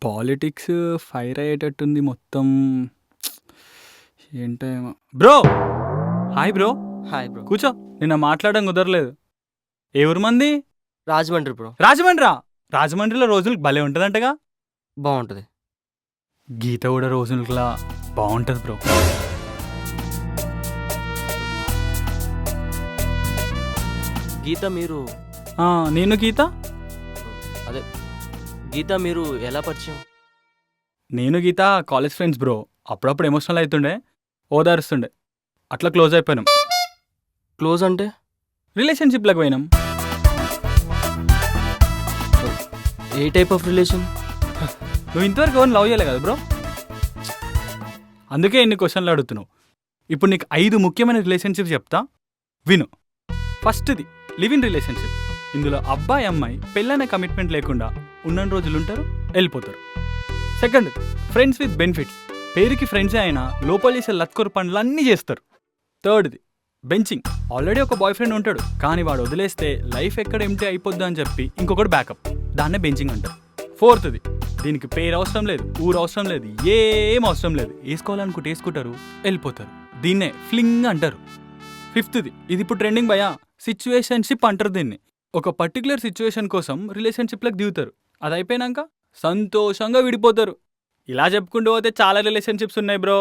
Politics fire అయ్యేటట్టుంది మొత్తం. ఏంటేమో bro. Hi bro. Hi bro. కూర్చో. నిన్న మాట్లాడడం కుదరలేదు. ఏ ఊరు మంది? రాజమండ్రి బ్రో. రాజమండ్రా? రాజమండ్రిలో రోజులు భలే ఉంటుందంటగా. బాగుంటుంది. గీత కూడా రోజులలా బాగుంటుంది బ్రో. గీత మీరు నేను గీత. అదే గీత మీరు ఎలా పరిచయం? నేను గీత కాలేజ్ ఫ్రెండ్స్ బ్రో. అప్పుడప్పుడు ఎమోషనల్ అవుతుండే, ఓదారుస్తుండే, అట్లా క్లోజ్ అయిపోయినాం. క్లోజ్ అంటే? రిలేషన్షిప్లకు పోయినాం. ఏ టైప్ ఆఫ్ రిలేషన్? నువ్వు ఇంతవరకు ఎవరిని లవ్ చేయలే కదా బ్రో, అందుకే ఇన్ని క్వశ్చన్లు అడుగుతున్నావు. ఇప్పుడు నీకు 5 ముఖ్యమైన రిలేషన్షిప్స్ చెప్తా, విను. ఫస్ట్ది లివ్ ఇన్ రిలేషన్షిప్. ఇందులో అబ్బాయి అమ్మాయి పెళ్ళైన కమిట్మెంట్ లేకుండా ఉన్న రోజులు ఉంటారు, వెళ్ళిపోతారు. Second, friends with benefits. పేరుకి ఫ్రెండ్సే అయినా లోపల చేసే లత్కొర పనులు అన్నీ చేస్తారు. థర్డ్ది బెంచింగ్. ఆల్రెడీ ఒక బాయ్ ఫ్రెండ్ ఉంటాడు, కానీ వాడు వదిలేస్తే లైఫ్ ఎక్కడ ఎంటీ అయిపోద్దా అని చెప్పి ఇంకొకటి బ్యాకప్, దాన్నే బెంచింగ్ అంటారు. ఫోర్త్ది, దీనికి పేరు అవసరం లేదు, ఊరు అవసరం లేదు, ఏం అవసరం లేదు, వేసుకోవాలనుకుంటే వేసుకుంటారు, వెళ్ళిపోతారు, దీన్నే ఫ్లింగ్ అంటారు. ఫిఫ్త్ది, ఇది ఇప్పుడు ట్రెండింగ్ భయా, సిచ్యువేషన్షిప్ అంటారు దీన్ని. ఒక పర్టికులర్ సిచ్యువేషన్ కోసం రిలేషన్షిప్లకు దిగుతారు, అది అయిపోయినాక సంతోషంగా విడిపోతారు. ఇలా చెప్పుకుంటూ పోతే చాలా రిలేషన్షిప్స్ ఉన్నాయి బ్రో.